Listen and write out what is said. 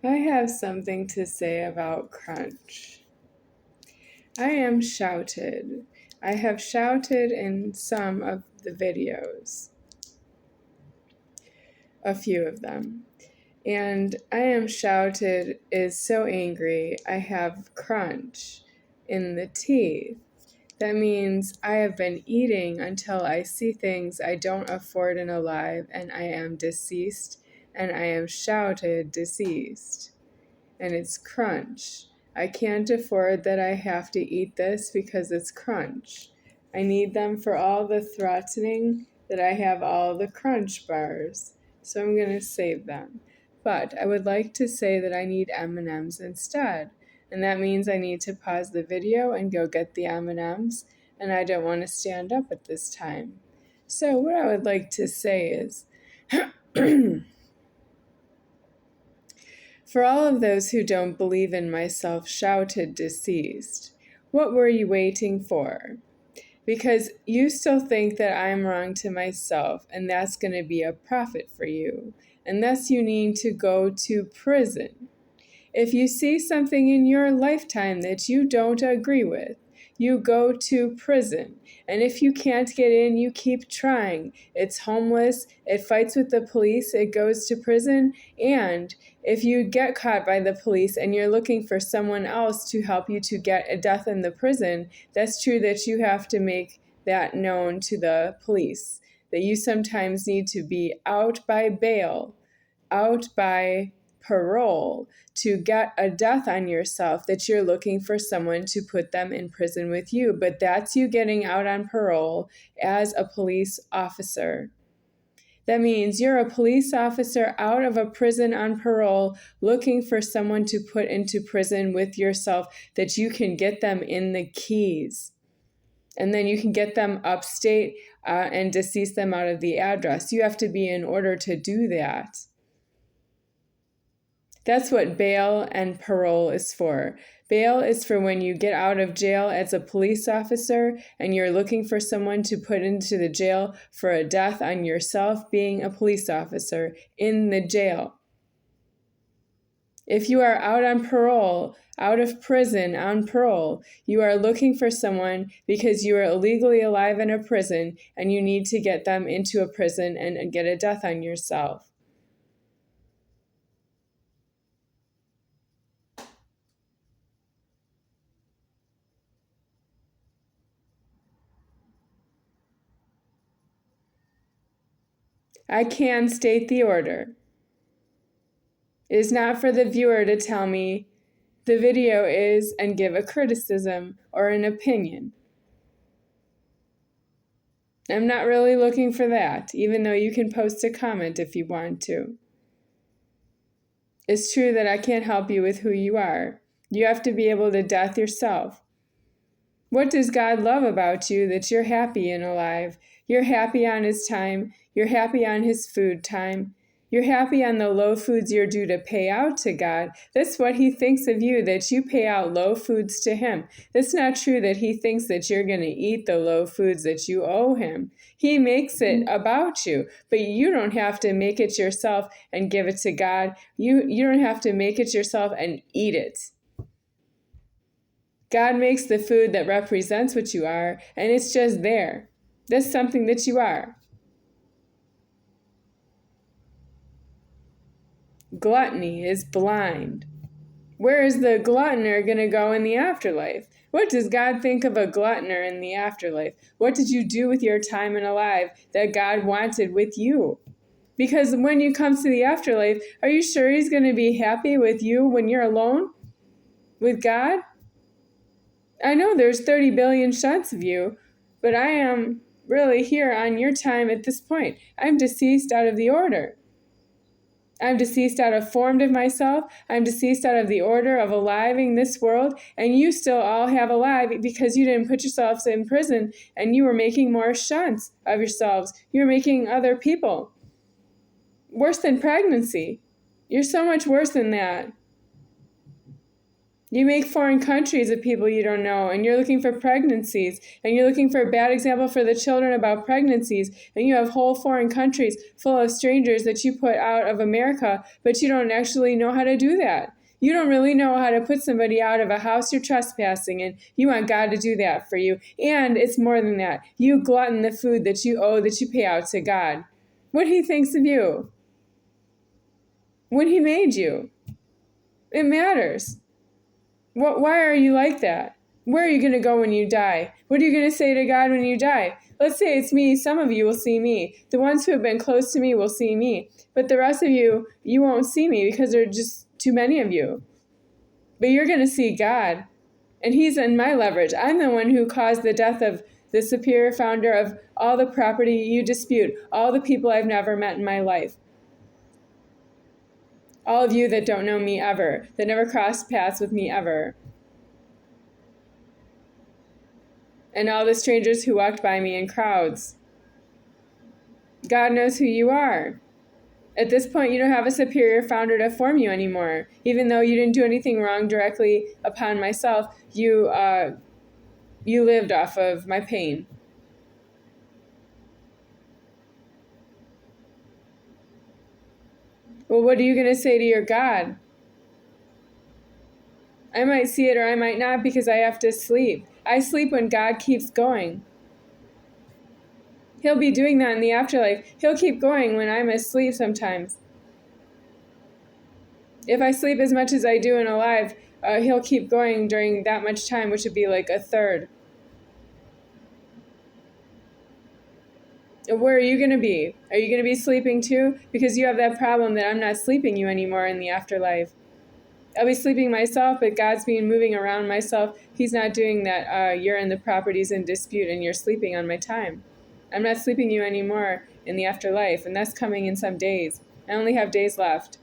I have something to say about crunch. I am shouted. I have shouted in some of the videos, a few of them. And I am shouted is so angry. I have crunch in the teeth. That means I have been eating until I see things I don't afford in alive, and I am deceased, and I am shouted deceased. And it's crunch. I can't afford that I have to eat this because it's crunch. I need them for all the threatening that I have all the crunch bars. So I'm going to save them. But I would like to say that I need M&Ms instead. And that means I need to pause the video and go get the M&Ms. And I don't want to stand up at this time. So what I would like to say is... For all of those who don't believe in myself shouted deceased, what were you waiting for? Because you still think that I'm wrong to myself, and that's going to be a profit for you, and thus you need to go to prison. If you see something in your lifetime that you don't agree with, you go to prison. And if you can't get in, you keep trying. It's homeless, it fights with the police, it goes to prison, and if you get caught by the police and you're looking for someone else to help you to get a death in the prison, that's true that you have to make that known to the police, that you sometimes need to be out by bail, out by parole, to get a death on yourself, that you're looking for someone to put them in prison with you. But that's you getting out on parole as a police officer. That means you're a police officer out of a prison on parole looking for someone to put into prison with yourself, that you can get them in the keys. And then you can get them upstate and decease them out of the address. You have to be in order to do that. That's what bail and parole is for. Bail is for when you get out of jail as a police officer and you're looking for someone to put into the jail for a death on yourself being a police officer in the jail. If you are out on parole, out of prison on parole, you are looking for someone because you are illegally alive in a prison and you need to get them into a prison and get a death on yourself. I can state the order. It is not for the viewer to tell me the video is and give a criticism or an opinion. I'm not really looking for that, even though you can post a comment if you want to. It's true that I can't help you with who you are. You have to be able to death yourself. What does God love about you that you're happy and alive? You're happy on His time. You're happy on His food time. You're happy on the low foods you're due to pay out to God. That's what He thinks of you, that you pay out low foods to Him. It's not true that He thinks that you're going to eat the low foods that you owe Him. He makes it about you, but you don't have to make it yourself and give it to God. You don't have to make it yourself and eat it. God makes the food that represents what you are, and it's just there. That's something that you are. Gluttony is blind. Where is the gluttoner going to go in the afterlife? What does God think of a gluttoner in the afterlife? What did you do with your time and alive that God wanted with you? Because when you come to the afterlife, are you sure He's going to be happy with you when you're alone with God? I know there's 30 billion shots of you, but I am really here on your time at this point. I'm deceased out of the order. I'm deceased out of formed of myself. I'm deceased out of the order of aliving this world. And you still all have alive because you didn't put yourselves in prison and you were making more shunts of yourselves. You're making other people. Worse than pregnancy. You're so much worse than that. You make foreign countries of people you don't know, and you're looking for pregnancies, and you're looking for a bad example for the children about pregnancies, and you have whole foreign countries full of strangers that you put out of America, but you don't actually know how to do that. You don't really know how to put somebody out of a house you're trespassing in. You want God to do that for you. And it's more than that. You glutton the food that you owe, that you pay out to God. What He thinks of you. When He made you. It matters. Why are you like that? Where are you going to go when you die? What are you going to say to God when you die? Let's say it's me. Some of you will see me. The ones who have been close to me will see me. But the rest of you, you won't see me because there are just too many of you. But you're going to see God. And He's in my leverage. I'm the one who caused the death of the superior founder of all the property you dispute, all the people I've never met in my life. All of you that don't know me ever, that never crossed paths with me ever. And all the strangers who walked by me in crowds. God knows who you are. At this point, you don't have a superior founder to form you anymore. Even though you didn't do anything wrong directly upon myself, you lived off of my pain. Well, what are you going to say to your God? I might see it or I might not because I have to sleep. I sleep when God keeps going. He'll be doing that in the afterlife. He'll keep going when I'm asleep sometimes. If I sleep as much as I do and alive, He'll keep going during that much time, which would be like a third. Where are you going to be? Are you going to be sleeping too? Because you have that problem that I'm not sleeping you anymore in the afterlife. I'll be sleeping myself, but God's being moving around myself. He's not doing that. You're in the properties in dispute and you're sleeping on my time. I'm not sleeping you anymore in the afterlife, and that's coming in some days. I only have days left.